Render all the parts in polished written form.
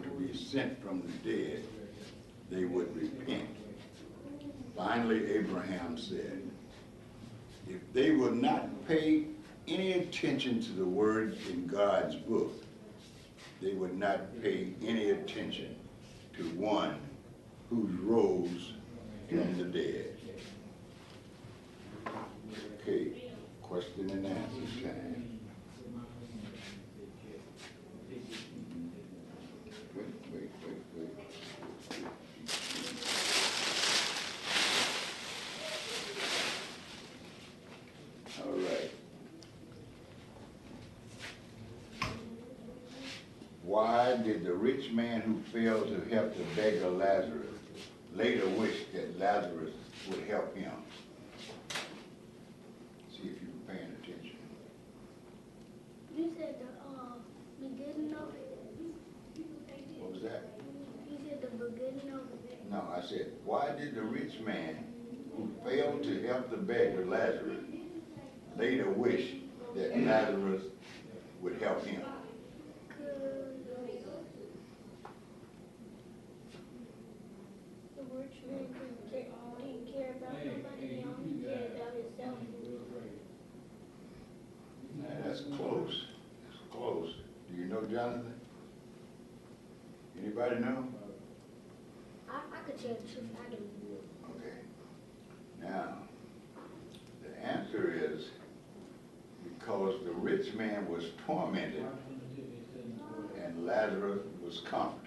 to be sent from the dead, they would repent. Finally, Abraham said, if they will not pay any attention to the word in God's book, they would not pay any attention to one who rose from the dead. Okay, question and answer time. Wait. All right. Why did the rich man who failed to help the beggar Lazarus later wish that Lazarus would help him? See if you were paying attention. You said the beginning of it. What was that? You said the beginning of it. No, I said, why did the rich man who failed to help the beggar Lazarus later wish that Lazarus would help him? The rich man didn't care about nobody, he only cared about himself. That's close. That's close. Do you know Jonathan? Anybody know? I could tell the truth, I do. Okay. Now, the answer is because the rich man was tormented and Lazarus was comforted.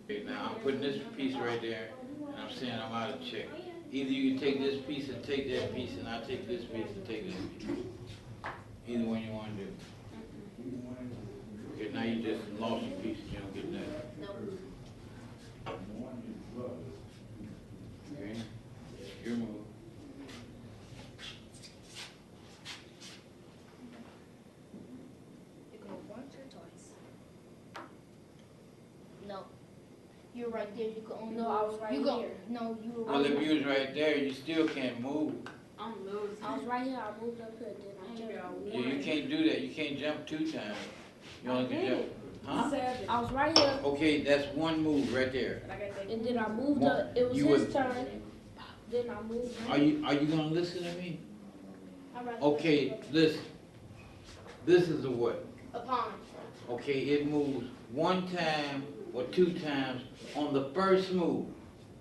Okay, now I'm putting this piece right there, and I'm saying I'm out of check. Either you can take this piece and take that piece, and I'll take this piece and take this piece. Either one you want to do. Okay, now you just lost your piece, you don't get that. Nope. Okay, your move. You go once or twice. No. You're right there, you could only No, I was right you go, here. No, you were Well, right if you was right there, you still can't move. I'm losing. I was right here, I moved up here, then I jumped. Yeah, you can't do that. You can't jump 2 times. You only can jump. Huh? 7. I was right here, Okay, that's one move right there. And I got that. and then I moved up, it was You his would- turn, then I moved. Are you gonna listen to me? All right. Okay, listen. This is a what? A pawn. Okay, it moves 1 time or 2 times on the first move.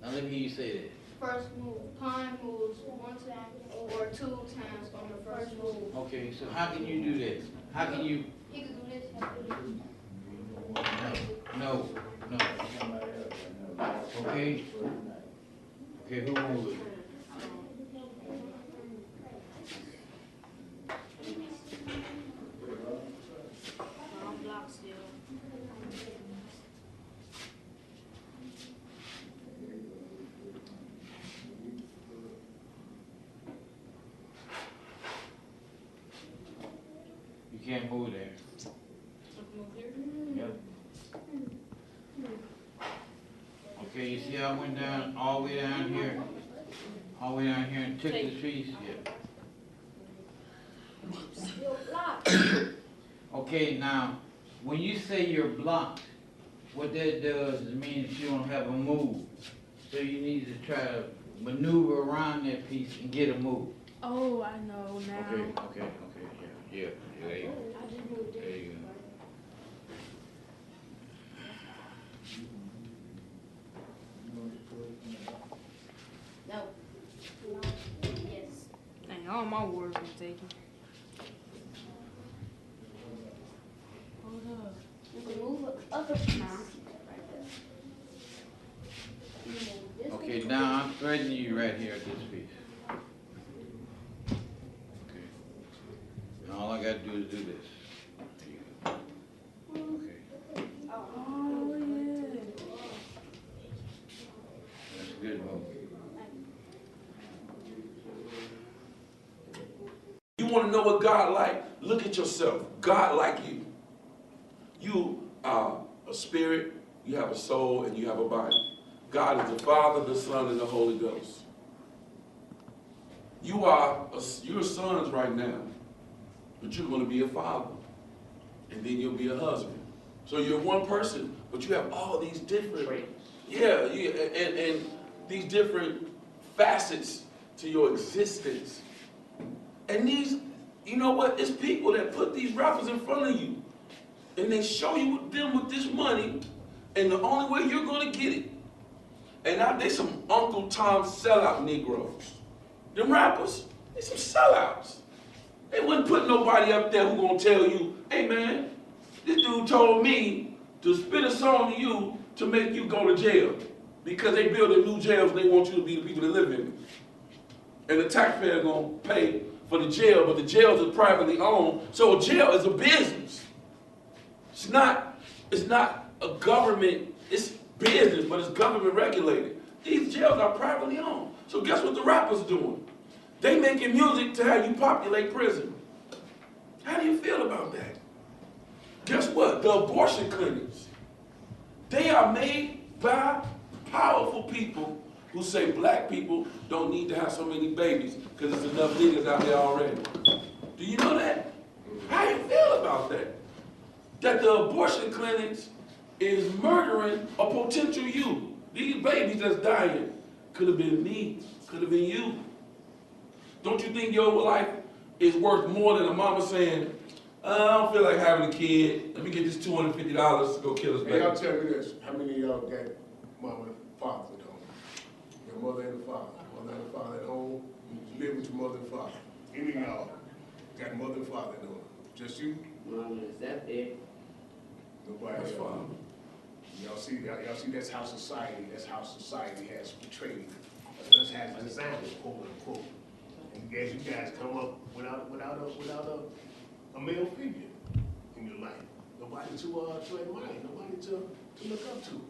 Now let me hear you say that. First move, pawn moves 1 time or 2 times on the first move. Okay, so how can you do this? How can you? He could do this. No. Okay. Okay, who moves it? I'm blocked still. You can't move there. Yep. Okay, you see how I went down, all the way down here? All the way down here and took this piece? Yeah. Still blocked. Okay, now, when you say you're blocked, what that does is mean that you don't have a move. So you need to try to maneuver around that piece and get a move. Oh, I know now. Okay, yeah, there you go. I just moved There it. you go. No. Yes. Dang, all my wars been taken. Hold up. You can move up a piece. Right there. You can move this Okay, piece. now I'm threatening you right here at this piece. Okay. And all I gotta do is do this. There you go. Okay, Oh, yeah. that's a good move. You want to know what God like? Look at yourself. God like you. You are a spirit, you have a soul, and you have a body. God is the Father, the Son, and the Holy Ghost. You're sons right now, but you're going to be a father, and then you'll be a husband, So you're one person, but you have all these different, and these different facets to your existence. And these, you know what? It's people that put these rappers in front of you, and they show you with this money, and the only way you're gonna get it. And now they some Uncle Tom sellout Negroes. Them rappers, they some sellouts. They wouldn't put nobody up there who gonna tell you, hey man, this dude told me to spit a song to you to make you go to jail. Because they building new jails and they want you to be the people that live in it. And the taxpayer gonna pay for the jail, but the jails are privately owned, so a jail is a business. It's not a government, it's business, but it's government regulated. These jails are privately owned. So guess what the rappers doing? They making music to have you populate prison. How do you feel about that? Guess what? The abortion clinics, they are made by powerful people who say black people don't need to have so many babies because there's enough niggas out there already. Do you know that? How do you feel about that? That the abortion clinics is murdering a potential you. These babies that's dying could have been me, could have been you. Don't you think your life is worth more than a mama saying, I don't feel like having a kid, let me get this $250 to go kill this baby? Hey, y'all tell me this, how many of y'all got mama and father at home? Your mother and the father, mother and the father at home, you live with your mother and father. Any of y'all got mother and father at home? Just you? Mom is that it? Nobody That's else? fine. Y'all see that's how society has portrayed it. That's how it's designed it, quote unquote. And as you guys come up without a male figure in your life. Nobody to admire, nobody to look up to.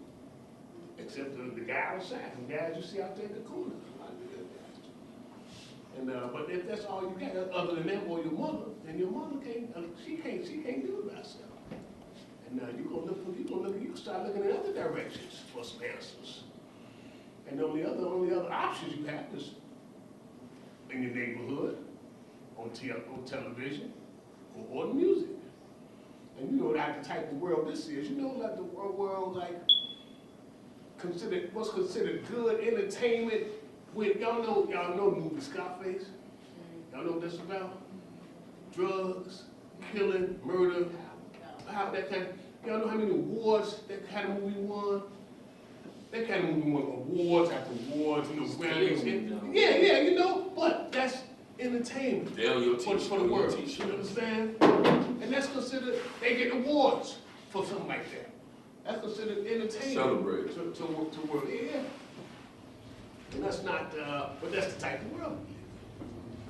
Except the guy outside, the guys you see out there in the corner. And but if that's all you got, other than that, or your mother, then your mother can't do it by herself. And you can start looking in other directions for some answers. And the only other options you have is in your neighborhood, on television, or music. And you know that the type of world this is. You know, like the world like what's considered good entertainment. With y'all know the movie Scarface. Y'all know what that's about? Drugs, killing, murder. How that kind. Y'all know how many awards that kind of movie won? That kind of movie won awards after awards, you know, Grammys. Yeah, you know, but that's entertainment for the world. You understand? And that's considered, they get awards for something like that. That's considered entertainment. Celebrate. To world, yeah. And that's not, but that's the type of world we live in.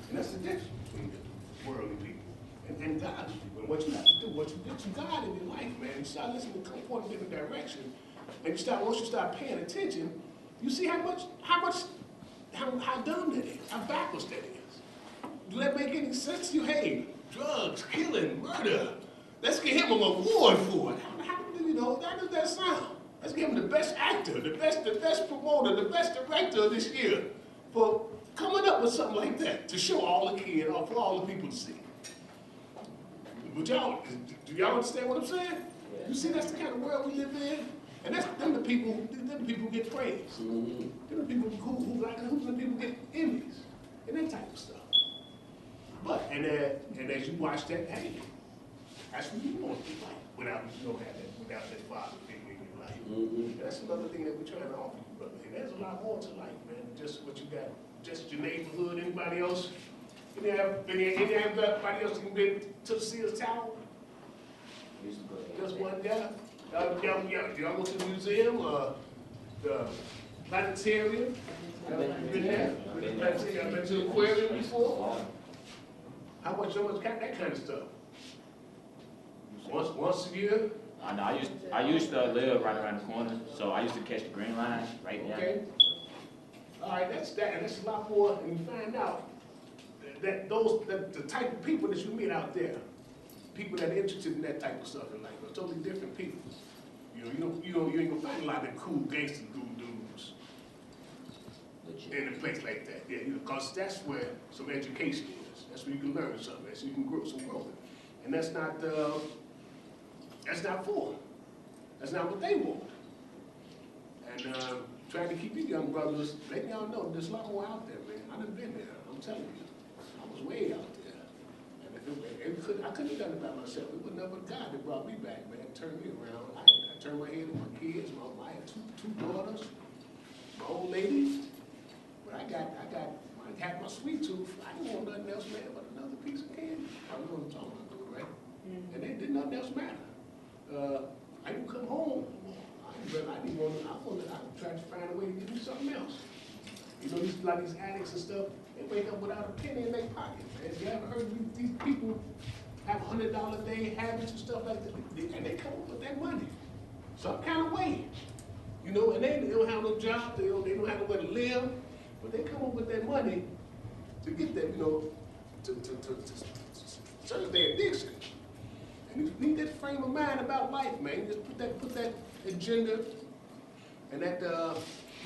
And that's the difference between the worldly people and godly people. And what you have to do, what you get to God in your life, man, you start listening to come point in a different direction, and once you start paying attention, you see how dumb that is, how backwards that is. Do that make any sense to you? Hey, drugs, killing, murder. Let's give him an award for it. How does that sound? Let's give him the best actor, the best promoter, the best director of this year for coming up with something like that to show all the kids, or for all the people to see. But do y'all understand what I'm saying? You see, that's the kind of world we live in, and that's them the people who get praise. Them the people who get envies and that type of stuff. But and as you watch that, hey, that's what you want to be like without that father figure in your life. And that's another thing that we're trying to offer you, brother. And there's a lot more to life, man, than just what you got, just your neighborhood. Anybody else? Anybody else can get to the Sears Tower? Just one guy. Y'all go to the museum, the planetarium. Y'all been there? Y'all been to the aquarium before? How much got that kind of stuff? Once a year? No, I used to live right around the corner, so I used to catch the green line right there. Okay. All right, that's that, and that's a lot more. And you find out that the type of people that you meet out there, people that are interested in that type of stuff in life, are totally different people. You ain't gonna find a lot of cool gangster dudes in a place like that. Yeah, because that's where some education is. That's where you can learn something. That's where you can grow some growth. And that's not for. That's not what they want. And trying to keep these young brothers, letting y'all know there's a lot more out there, man. I done been there, I'm telling you. I was way out there. And I couldn't have done it by myself. It was never God that brought me back, man. Turned me around. I turned my head on my kids, I had two daughters, my old lady. But I had my sweet tooth. I didn't want nothing else, man, but another piece of candy. I know what I'm talking about, right? And they did nothing else matter. I didn't come home. I tried to find a way to give me something else. You know, these addicts and stuff, they wake up without a penny in their pocket, man. You ever heard these people have $100 a day habits and stuff like that? And they come up with that money some kind of way. You know, and they don't have no job, they don't have nowhere to live, but they come up with that money to get that, you know, to serve their addiction. And you need that frame of mind about life, man. Just put that agenda and that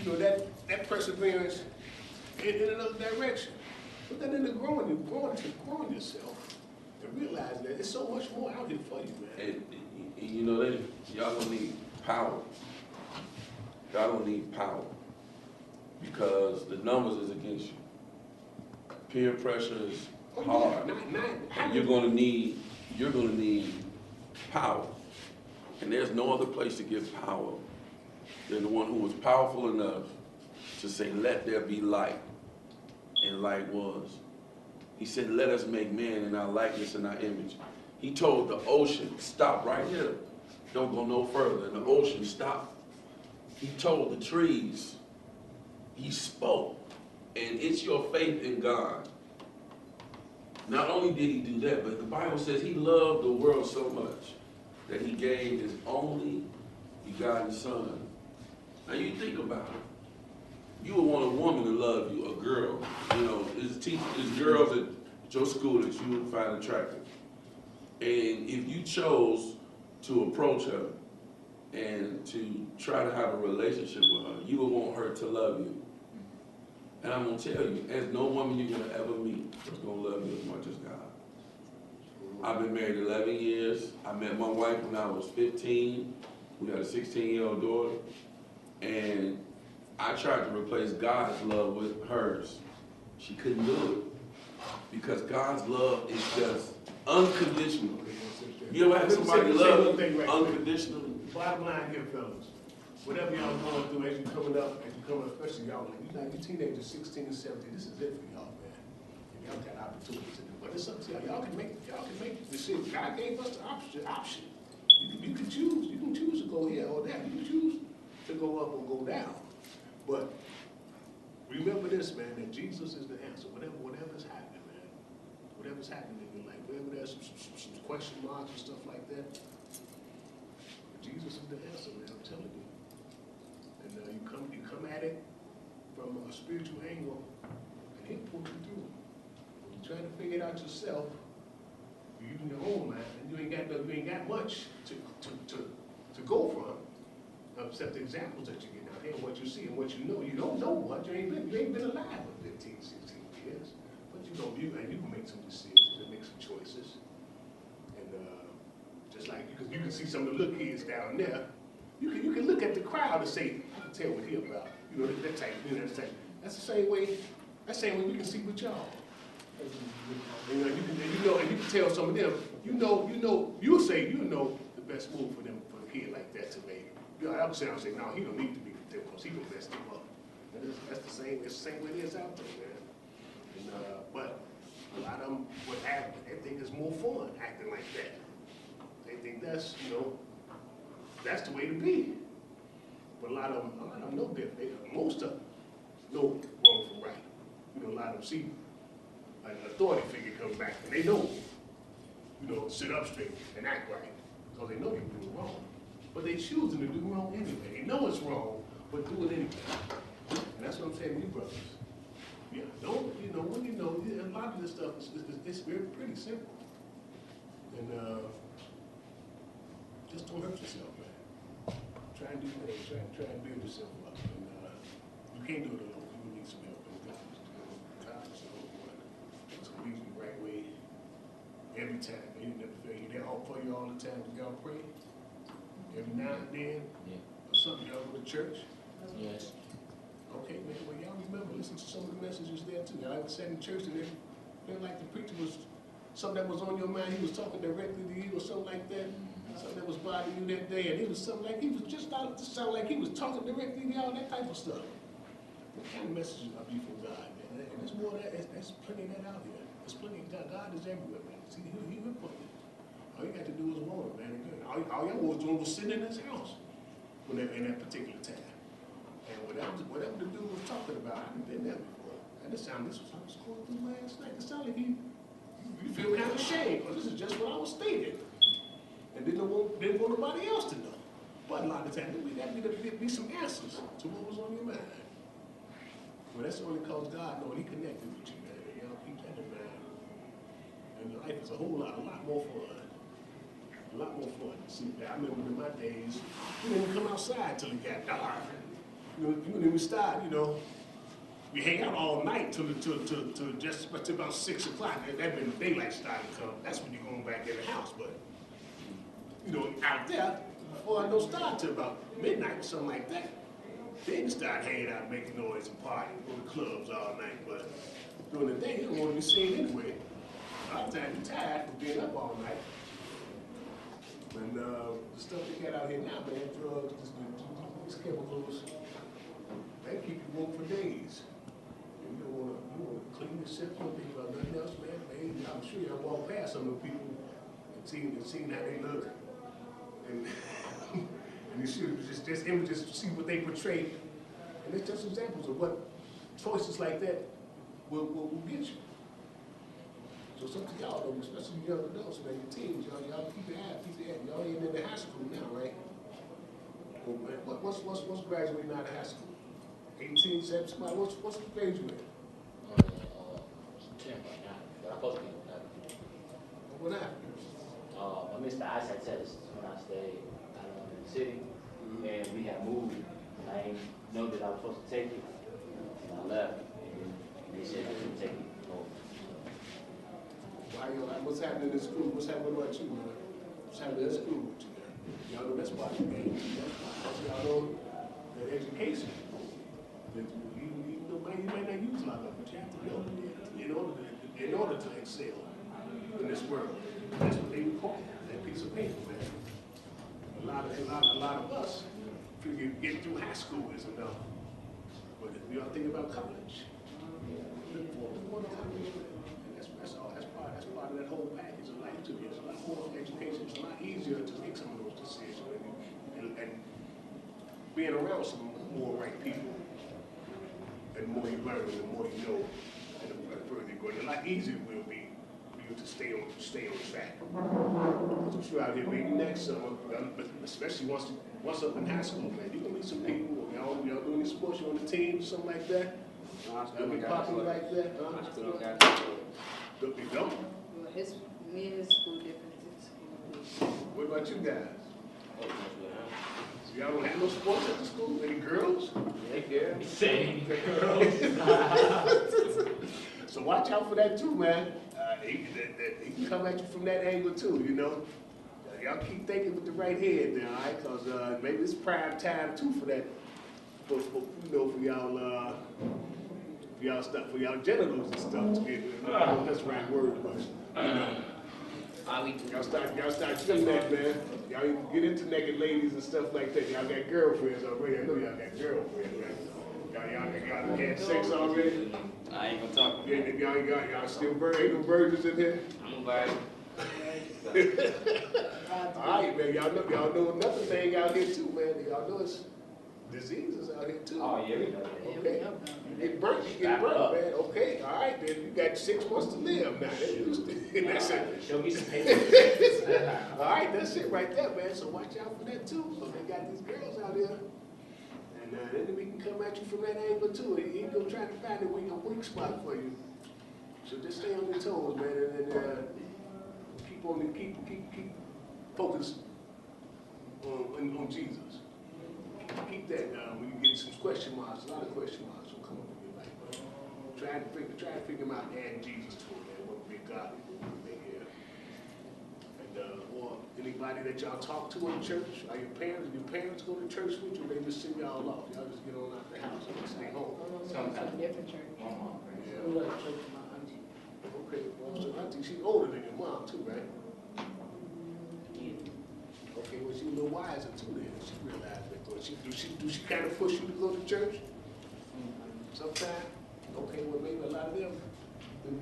you know, that perseverance in another direction. Put that into growing yourself and realize that there's so much more out here for you, man. And you know, y'all don't need power. Y'all don't need power because the numbers is against you. Peer pressure is hard. And you're gonna need power. And there's no other place to give power than the one who was powerful enough to say, let there be light. And light was. He said, let us make man in our likeness and our image. He told the ocean, stop right here. Don't go no further. And the ocean stopped. He told the trees, he spoke. And it's your faith in God. Not only did he do that, but the Bible says he loved the world so much that he gave his only begotten son. Now you think about it. You would want a woman to love you, a girl. You know, there's girls at your school that you would find attractive. And if you chose to approach her and to try to have a relationship with her, you would want her to love you. And I'm going to tell you, there's no woman you're going to ever meet that's going to love you as much as God. I've been married 11 years. I met my wife when I was 15. We got a 16-year-old daughter. And I tried to replace God's love with hers. She couldn't do it. Because God's love is just unconditional. You ever have somebody love you unconditionally? Bottom line here, fellas. Whatever y'all going through as you're coming up, especially y'all, you teenagers, 16 and 17, this is it for y'all, man. And y'all got opportunities to do. But it's up to y'all. Y'all can make the decision. God gave us the option. You can choose. You can choose to go here or there. You can choose to go up or go down. But remember this, man, that Jesus is the answer. Whatever's happening, man. Whatever's happening in your life, whenever there's some question marks and stuff like that, Jesus is the answer, man. I'm telling you. And you come at it from a spiritual angle, and he'll pull you through. When you're trying to figure it out yourself, you're using your own mind, and you ain't got much to go from, except the examples that you get out here, and what you see and what you know. You don't know much. You ain't been alive for 15, 16 years, but you can make some decisions and make some choices. And just like you can see some of the little kids down there. You can look at the crowd and say, I can tell what he about. You know, that type, that's the same way we can see with y'all. And you can tell some of them, you'll say you know the best move for them, for a kid like that to make. I'll say, no, he don't need to be with them because he can mess them up. And it's the same way it is out there, man. And, but a lot of them they think it's more fun acting like that. They think that's, that's the way to be. But a lot of them know different. Most of them know wrong from right. A lot of them see an authority figure come back and they know, sit up straight and act right because they know they're doing wrong. But they choosing to do wrong anyway. They know it's wrong, but do it anyway. And that's what I'm saying to you brothers. Yeah, a lot of this stuff is pretty simple. And just don't hurt yourself, man. Try and do things. Try and build yourself up. And you can't do it alone. You will need some help. And God is the only one that's going to lead you the right way every time. He never fail you. They're all for you all the time. Y'all pray Every now and then, Yeah. or something, y'all go to church? Yes. Okay, man, well, y'all remember, listen to some of the messages there too. Y'all ever sat in church and it felt like the preacher was, something that was on your mind, he was talking directly to you or something like that? Something that was bothering you that day, and it was something like, he was just out to sound like he was talking directly to y'all, that type of stuff. What kind of messages are you from God, man? And there's more of that, there's plenty of that out here. There's plenty of God. God is everywhere, man. See, he put it. All you got to do is want it, man. And good. All y'all was doing was sitting in his house when in that particular time. And whatever the dude was talking about, I've been there before. And this was what I was going through last night. It sounded like you feel kind of ashamed, because this is just what I was stating. And didn't want nobody else to know. But a lot of times, there'd be some answers to what was on your mind. Well, that's only because God knows he connected with you, man. Y'all keep that in mind. And life is a lot more fun. A lot more fun. See, I remember in my days, we didn't come outside till it got dark. Then we started, we hang out all night till just about 6 o'clock. That when the daylight started to come. That's when you're going back in the house. But, out there, before I know start till about midnight or something like that. Then you start hanging out, making noise and partying, go to clubs all night. But during the day, you don't want to be seen anyway. A lot of times you're tired from being up all night. And the stuff they got out here now, man, drugs, these chemicals, they keep you woke for days. And you want to clean yourself, don't think about nothing else, man. I'm sure y'all walk past some of the people and seen how they look. And you should just images to see what they portray. And it's just examples of what choices like that will get you. So it's up to y'all, though, especially young adults, man, your teens, y'all keep your eye, y'all ain't in the high school now, right? Well, man, what's graduating out of high school? 18, 17, what's the grade you in? 10 right now, but I'm supposed to be 11. What happened? I missed the eyesight test when I stayed in the city, and we had moved. I didn't know that I was supposed to take it, and I left, and they said I couldn't take it home. What's happening in school? What's happening about you, man? What's happening in school with you, man? Y'all know that's part of the game. Y'all know that education. That you may not use a lot of it, but you have to know it in order to excel in this world. That's what they require, that piece of paper, man. A lot of us figure getting through high school is enough. But if y'all think about college, look for college, man. That's part of that whole package of life too. It's a lot more education. It's a lot easier to make some of those decisions and being around some more right people. And the more you learn, and the more you know, and the further you go, a lot easier it will be for you to stay on track. I'm sure out here maybe next summer, but especially once up in high school, man, you're gonna meet some people. Y'all doing any sports, you on the team, something like that. Y'all be popular like that. You don't? Well, me and his school different. What about you guys? So y'all don't have no sports at the school? Any girls? Hey, girl. Same. So watch out for that too, man. He can come at you from that angle too, Y'all keep thinking with the right head there, all right? Because maybe it's prime time too for that, for y'all genitals and stuff to get. I don't know if that's the right word, but y'all start doing that, man. Y'all get into naked ladies and stuff like that. Y'all got girlfriends already. I know y'all got girlfriends, right? Y'all had sex already? I ain't gonna talk. Y'all still ain't no virgins in here? I'm a virgin. All right, man. Y'all know another thing out here too, man. Y'all know it's diseases out here too. Oh, yeah, we know. Okay. You get burnt, man. Okay, all right, then you got 6 months to live now. That's it. Show me some papers. All right, that's it right there, man. So watch out for that too. So they got these girls out here. And then we can come at you from that angle too. He go try to find a weak spot for you. So just stay on your toes, man, and keep focused on Jesus. Keep that when you get some question marks, a lot of question marks will come up in your life. Try to figure them out and add Jesus to it, man. What would be godly, what would be here. And or anybody that y'all talk to in church? Are your parents go to church with you, or they just send y'all off? Y'all just get on out the house and stay home? Sometimes different church. Yeah. We go to church with my auntie. Okay, well, so auntie, she's older than your mom too, right? Okay, well, she's a little wiser too then. She realized that. Or do she kind of push you to go to church? Sometimes? Okay, well, maybe a lot of them have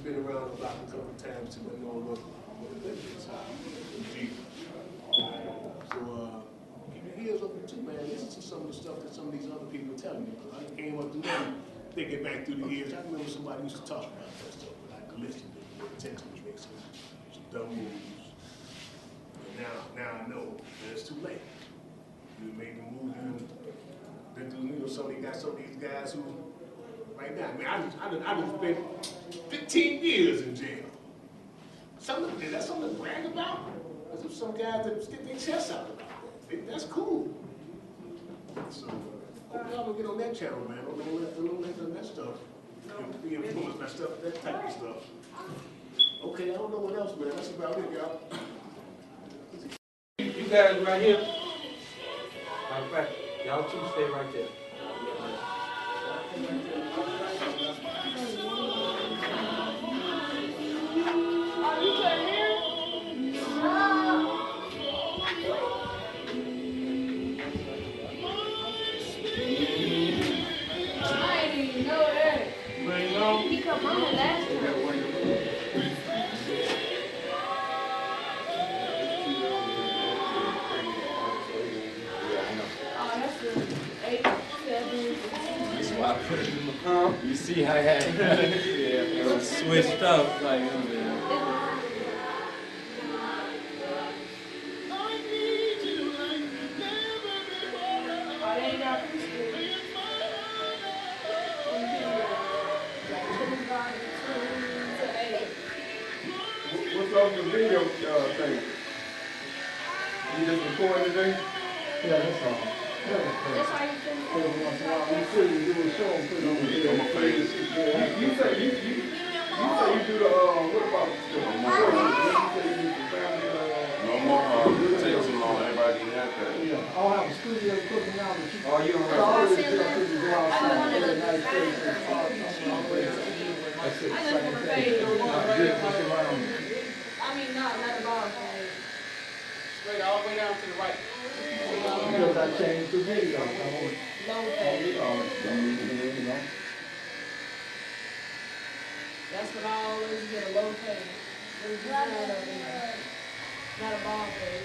been around the block a couple of times too. They know what the benefits are. So, keep your ears open too, man. Listen to some of the stuff that some of these other people are telling you. I came up to them, thinking back through the years. I remember somebody used to talk about that stuff, but I could listen to the text, which makes some dumb moves. Now I know that it's too late. You made the move, been through, some of these guys who, right now, I just spent 15 years in jail. That's something to brag about? There's some guys that stick their chests out about it. That's cool. So, hope y'all don't get on that channel, man. Don't let that stuff be influenced by stuff, that type of stuff. Okay, I don't know what else, man. That's about it, y'all. You guys right here. Matter of fact, y'all two stay right there. I didn't even know that. You ain't know? He come on the last time. Oh, that's good. 8, 7. That's why I put it in the car. You see how I had it was switched up. Like, Oh, they ain't got preschool. What's up with the video thing? You just record today? Yeah, that's all. That's how you finish. Every once in a while, we couldn't do a show and put it on the video. You say you do the, what about the No more, take too long, everybody can have that. Yeah, I don't have a studio equipment now, but you. Oh, you don't I always have- get up to go outside. I just wanted to- Nice place and park. That's it. I just want to pay no more. Just around. I mean, not a ball pay. Straight all the way down to the right. Because I changed the video. I want Low pay. you know. That's what I always get, a low pay. It's not a ball pay.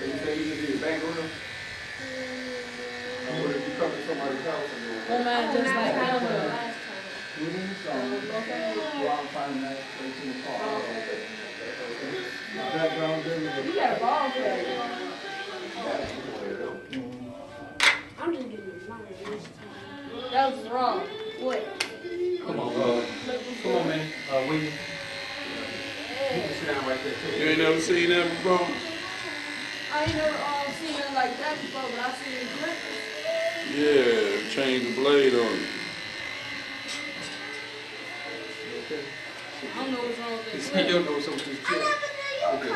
So you say you just need a bank on them? Or what if you come to somebody's house and Well, man, just like I don't know. Last time. Within the song, go out and find that place in the car. Background, everything. You got a ball pay. I'm just getting your money this time. That was wrong. What? come on, man. William. You can sit down right there, too. You ain't never seen that before? I ain't never seen it like that before, but I seen it clip. Yeah, change the blade on it. I don't know what's wrong with He this. said you'll know something. Okay.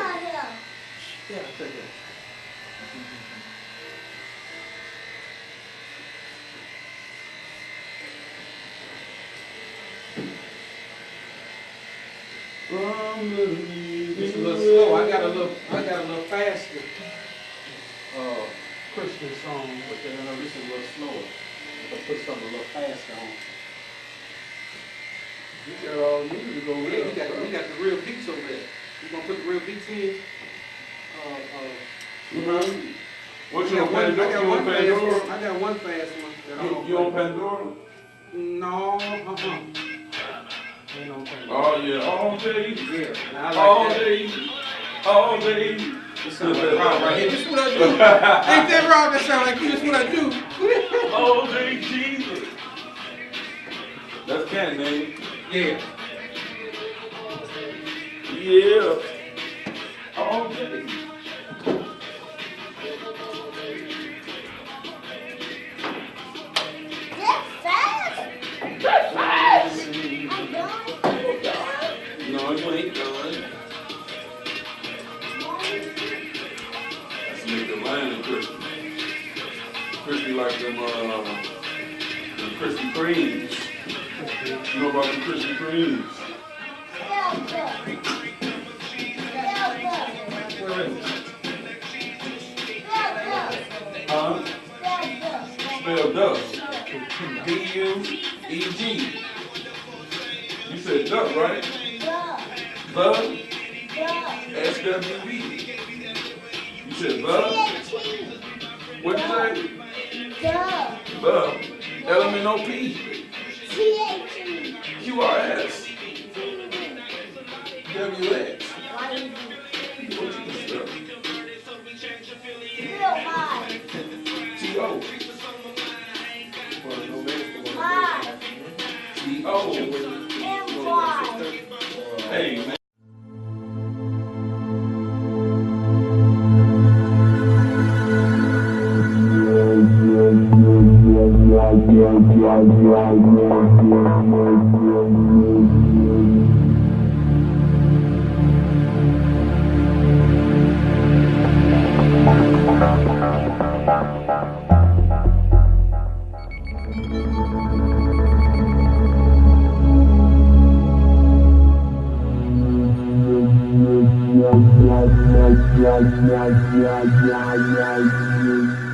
Yeah, take it. It's a little slow. I got a little faster Christian song, but then I know this is a little slower. I'll put something a little faster on. you got all you need to go with Yeah, we got the real beats over there. You gonna put the real beats in? What's I your got one Pandora? You on fast Pandora? one. I got one fast one. That I'm gonna You on play. Pandora? No, Ain't on Pandora. Oh yeah, all day. Yeah, and I All like that. day. All day. This sound like Rob right here. This is what I do. Ain't that Rob? That sound like you. This is what I do. All day Jesus. That's Ken, name. Yeah. Yeah. All day. No, you ain't done. mine is crispy. Crispy like them Krispy Kremes. You know about the Krispy Kremes? Huh? Spell duck. D-U-E-G. You said duck, right? Bug? S-W-E. You said bug? What'd you say? Bug. L-M-N-O-P. Q-R-S. W-X. What you spell? T-O. T-O. Hey, man. Yeah.